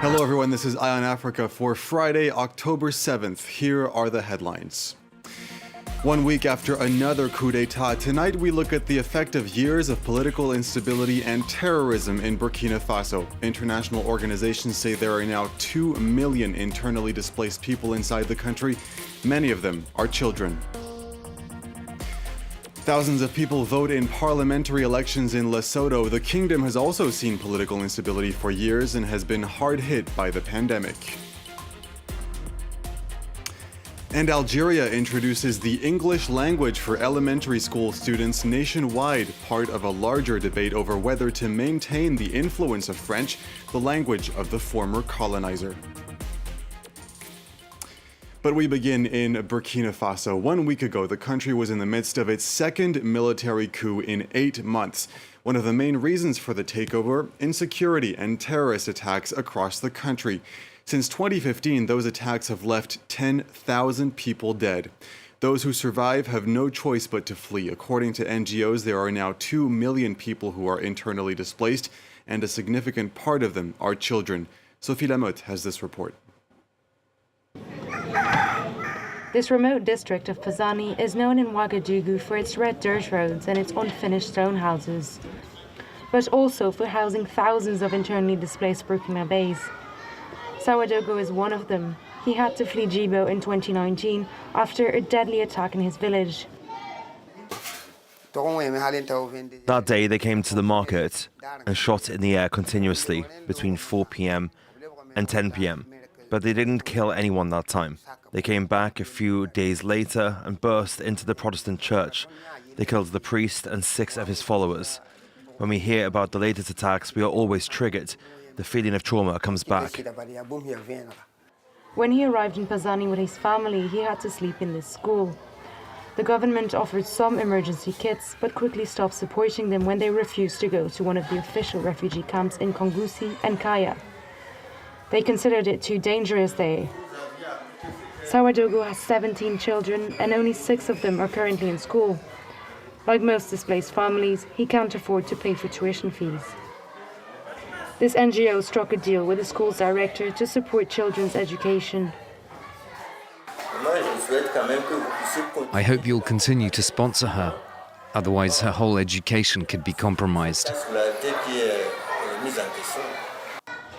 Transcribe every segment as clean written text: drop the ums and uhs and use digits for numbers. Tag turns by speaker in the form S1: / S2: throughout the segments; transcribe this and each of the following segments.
S1: Hello everyone, this is Eye on Africa for Friday, October 7th. Here are the headlines. 1 week after another coup d'etat, tonight we look at the effect of years of political instability and terrorism in Burkina Faso. International organizations say there are now 2 million internally displaced people inside the country. Many of them are children. Thousands of people vote in parliamentary elections in Lesotho. The kingdom has also seen political instability for years and has been hard hit by the pandemic. And Algeria introduces the English language for elementary school students nationwide, part of a larger debate over whether to maintain the influence of French, the language of the former colonizer. But we begin in Burkina Faso. 1 week ago, the country was in the midst of its second military coup in 8 months. One of the main reasons for the takeover, insecurity and terrorist attacks across the country. Since 2015, those attacks have left 10,000 people dead. Those who survive have no choice but to flee. According to NGOs, there are now 2 million people who are internally displaced, and a significant part of them are children. Sophie Lamotte has this report.
S2: This remote district of Pazani is known in Ouagadougou for its red dirt roads and its unfinished stone houses, but also for housing thousands of internally displaced Burkinabés. Ouagadougou is one of them. He had to flee Djibo in 2019 after a deadly attack in his village.
S3: That day they came to the market and shot in the air continuously between 4 p.m. and 10 p.m. But they didn't kill anyone that time. They came back a few days later and burst into the Protestant church. They killed the priest and 6 of his followers. When we hear about the latest attacks, we are always triggered. The feeling of trauma comes back.
S2: When he arrived in Pazani with his family, he had to sleep in this school. The government offered some emergency kits, but quickly stopped supporting them when they refused to go to one of the official refugee camps in Kongusi and Kaya. They considered it too dangerous there. Ouagadougou has 17 children and only 6 of them are currently in school. Like most displaced families, he can't afford to pay for tuition fees. This NGO struck a deal with the school's director to support children's education.
S4: I hope you'll continue to sponsor her, otherwise her whole education could be compromised.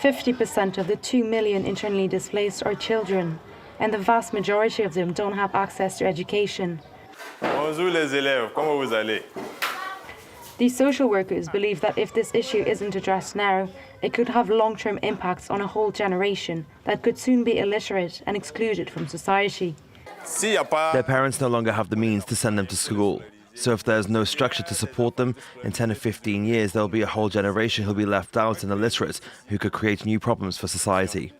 S2: 50% of the 2 million internally displaced are children, and the vast majority of them don't have access to education.
S5: Bonjour les élèves, comment vous allez?
S2: These social workers believe that if this issue isn't addressed now, it could have long-term impacts on a whole generation that could soon be illiterate and excluded from society.
S3: Their parents no longer have the means to send them to school. So if there's no structure to support them, in 10 or 15 years there'll be a whole generation who'll be left out and illiterate, who could create new problems for society.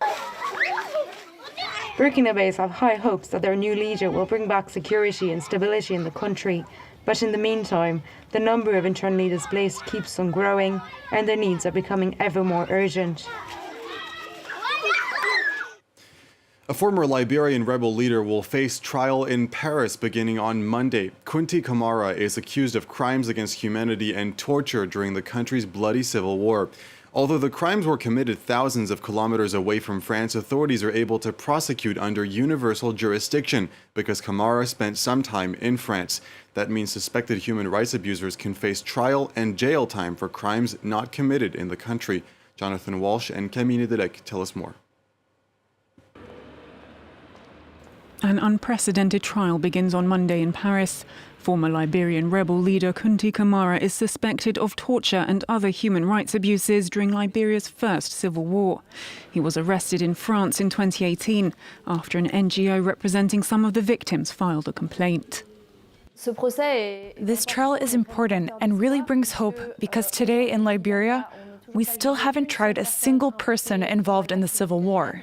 S2: Burkinabés have high hopes that their new leader will bring back security and stability in the country. But in the meantime, the number of internally displaced keeps on growing and their needs are becoming ever more urgent.
S1: A former Liberian rebel leader will face trial in Paris beginning on Monday. Kunti Kamara is accused of crimes against humanity and torture during the country's bloody civil war. Although the crimes were committed thousands of kilometers away from France, authorities are able to prosecute under universal jurisdiction because Kamara spent some time in France. That means suspected human rights abusers can face trial and jail time for crimes not committed in the country. Jonathan Walsh and Camille Delec tell us more.
S6: An unprecedented trial begins on Monday in Paris. Former Liberian rebel leader Kunti Kamara is suspected of torture and other human rights abuses during Liberia's first civil war. He was arrested in France in 2018 after an NGO representing some of the victims filed a complaint.
S7: This trial is important and really brings hope because today in Liberia, we still haven't tried a single person involved in the civil war.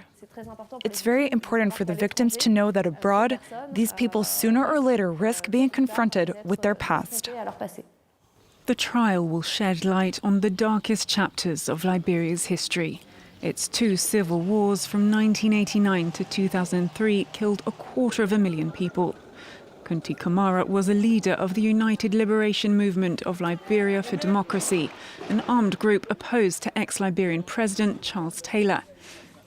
S7: It's very important for the victims to know that abroad, these people sooner or later risk being confronted with their past.
S6: The trial will shed light on the darkest chapters of Liberia's history. Its 2 civil wars from 1989 to 2003 killed 250,000 people. Kunti Kamara was a leader of the United Liberation Movement of Liberia for Democracy, an armed group opposed to ex-Liberian President Charles Taylor.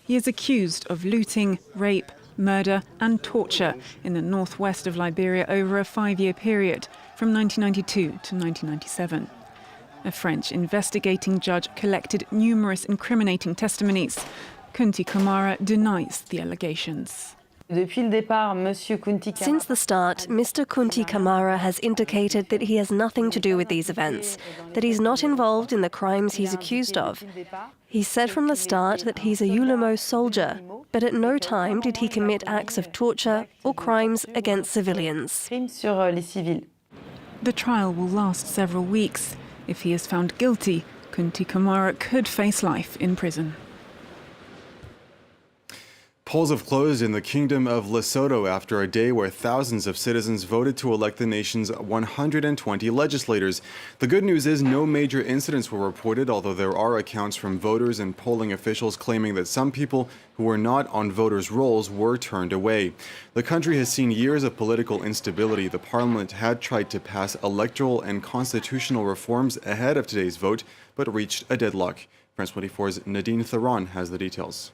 S6: He is accused of looting, rape, murder and torture in the northwest of Liberia over a 5-year period from 1992 to 1997. A French investigating judge collected numerous incriminating testimonies. Kunti Kamara denies the allegations.
S8: Since the start, Mr. Kunti Kamara has indicated that he has nothing to do with these events, that he's not involved in the crimes he's accused of. He said from the start that he's a ULEMO soldier, but at no time did he commit acts of torture or crimes against civilians.
S6: The trial will last several weeks. If he is found guilty, Kunti Kamara could face life in prison.
S1: Polls have closed in the Kingdom of Lesotho after a day where thousands of citizens voted to elect the nation's 120 legislators. The good news is no major incidents were reported, although there are accounts from voters and polling officials claiming that some people who were not on voters' rolls were turned away. The country has seen years of political instability. The parliament had tried to pass electoral and constitutional reforms ahead of today's vote, but reached a deadlock. France 24's Nadine Theron has the details.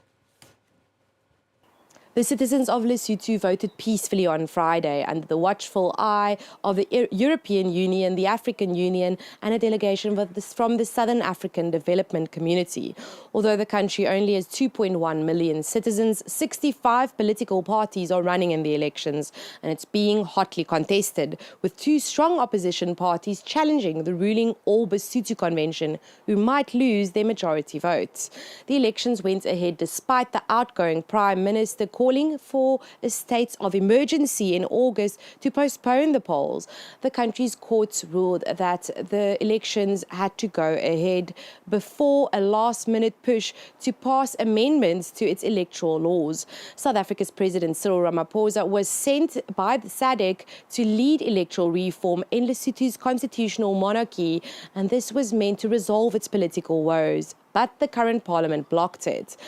S9: The citizens of Lesotho voted peacefully on Friday under the watchful eye of the European Union, the African Union, and a delegation from the Southern African Development Community. Although the country only has 2.1 million citizens, 65 political parties are running in the elections, and it's being hotly contested, with 2 strong opposition parties challenging the ruling All Basotho Convention, who might lose their majority votes. The elections went ahead despite the outgoing Prime Minister calling for a state of emergency in August to postpone the polls. The country's courts ruled that the elections had to go ahead before a last-minute push to pass amendments to its electoral laws. South Africa's President Cyril Ramaphosa was sent by the SADC to lead electoral reform in Lesotho's constitutional monarchy, and this was meant to resolve its political woes. But the current parliament blocked it.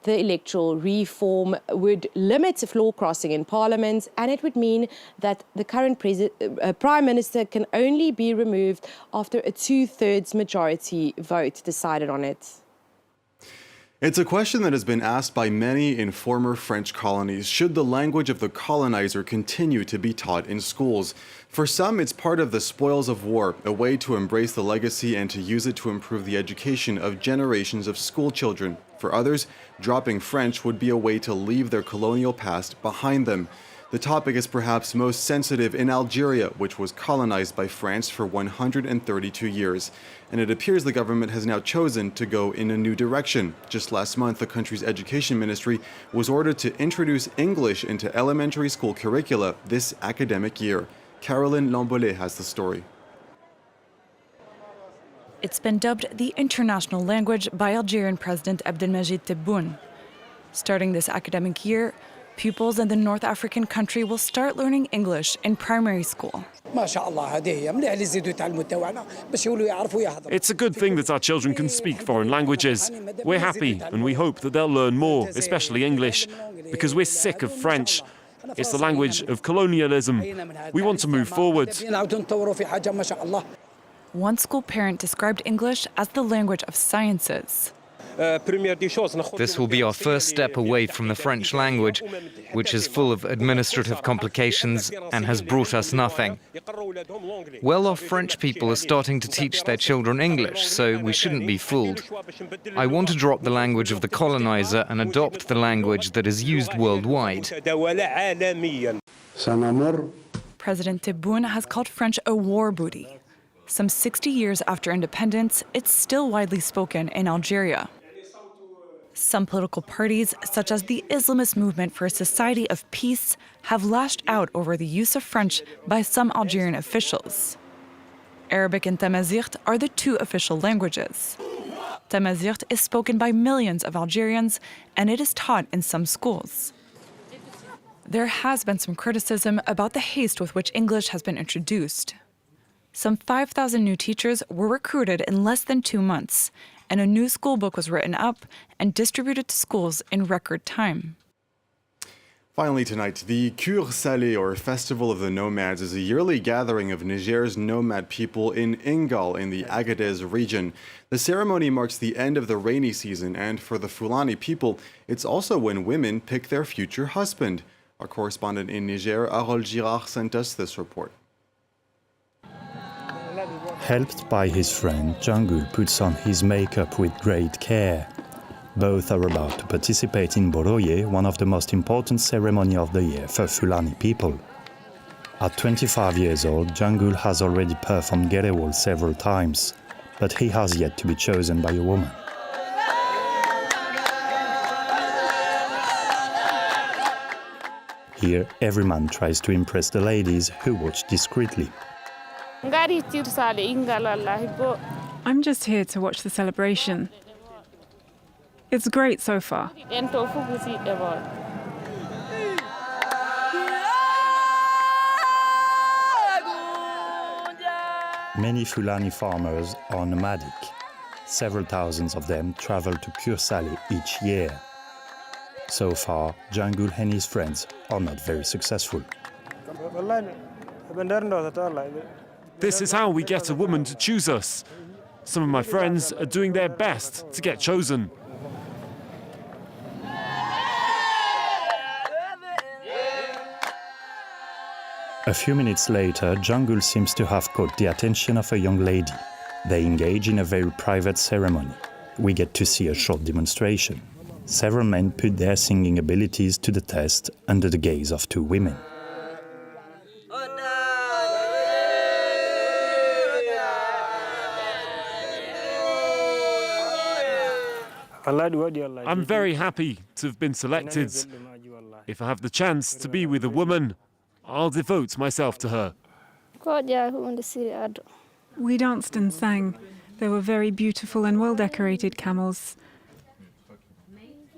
S9: The electoral reform would limit floor crossing in parliament, and it would mean that the current prime minister can only be removed after a 2/3 majority vote decided on it.
S1: It's a question that has been asked by many in former French colonies. Should the language of the colonizer continue to be taught in schools? For some, it's part of the spoils of war, a way to embrace the legacy and to use it to improve the education of generations of school children. For others, dropping French would be a way to leave their colonial past behind them. The topic is perhaps most sensitive in Algeria, which was colonized by France for 132 years. And it appears the government has now chosen to go in a new direction. Just last month, the country's education ministry was ordered to introduce English into elementary school curricula this academic year. Caroline Lambolet has the story.
S7: It's been dubbed the international language by Algerian President Abdelmajid Tebboune. Starting this academic year, pupils in the North African country will start learning English in primary school.
S10: It's a good thing that our children can speak foreign languages. We're happy and we hope that they'll learn more, especially English, because we're sick of French. It's the language of colonialism. We want to move forward.
S7: One school parent described English as the language of sciences.
S4: This will be our first step away from the French language, which is full of administrative complications and has brought us nothing. Well-off French people are starting to teach their children English, so we shouldn't be fooled. I want to drop the language of the colonizer and adopt the language that is used worldwide.
S7: President Tebboune has called French a war booty. Some 60 years after independence, it's still widely spoken in Algeria. Some political parties, such as the Islamist Movement for a Society of Peace, have lashed out over the use of French by some Algerian officials. Arabic and Tamazight are the 2 official languages. Tamazight is spoken by millions of Algerians, and it is taught in some schools. There has been some criticism about the haste with which English has been introduced. Some 5,000 new teachers were recruited in less than 2 months, and a new school book was written up and distributed to schools in record time.
S1: Finally tonight, the Cure Salé, or Festival of the Nomads, is a yearly gathering of Niger's nomad people in Ingal in the Agadez region. The ceremony marks the end of the rainy season, and for the Fulani people, it's also when women pick their future husband. Our correspondent in Niger, Algeria, sent us this report.
S11: Helped by his friend, Jangul puts on his makeup with great care. Both are about to participate in Boroye, one of the most important ceremonies of the year for Fulani people. At 25 years old, Jangul has already performed Gerewol several times, but he has yet to be chosen by a woman. Here, every man tries to impress the ladies who watch discreetly.
S6: I'm just here to watch the celebration. It's great so far.
S11: Many Fulani farmers are nomadic. Several thousands of them travel to Cure Salé each year. So far, Jangul and his friends are not very successful.
S10: This is how we get a woman to choose us. Some of my friends are doing their best to get chosen.
S11: A few minutes later, Jangul seems to have caught the attention of a young lady. They engage in a very private ceremony. We get to see a short demonstration. Several men put their singing abilities to the test under the gaze of two women.
S10: I'm very happy to have been selected. If I have the chance to be with a woman, I'll devote myself to her.
S6: We danced and sang. There were very beautiful and well-decorated camels.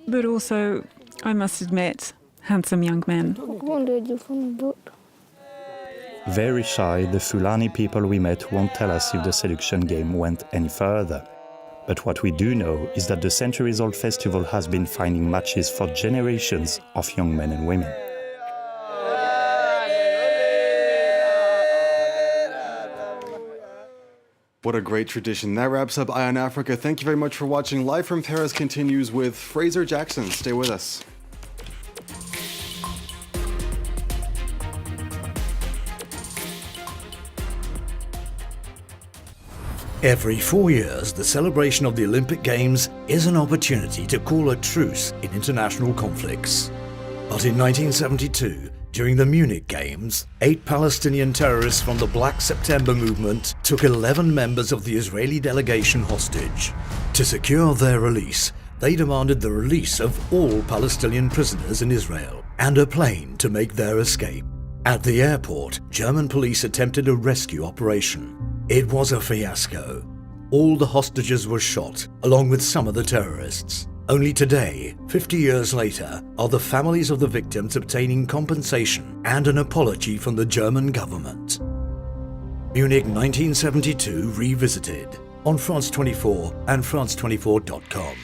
S6: But also, I must admit, handsome young men.
S11: Very shy, the Fulani people we met won't tell us if the seduction game went any further. But what we do know is that the centuries-old festival has been finding matches for generations of young men and women.
S1: What a great tradition. That wraps up Eye on Africa. Thank you very much for watching. Live from Paris continues with Fraser Jackson. Stay with us.
S12: Every 4 years, the celebration of the Olympic Games is an opportunity to call a truce in international conflicts. But in 1972, during the Munich Games, 8 Palestinian terrorists from the Black September movement took 11 members of the Israeli delegation hostage. To secure their release, they demanded the release of all Palestinian prisoners in Israel and a plane to make their escape. At the airport, German police attempted a rescue operation. It was a fiasco. All the hostages were shot, along with some of the terrorists. Only today, 50 years later, are the families of the victims obtaining compensation and an apology from the German government. Munich 1972 Revisited on France 24 and France24.com.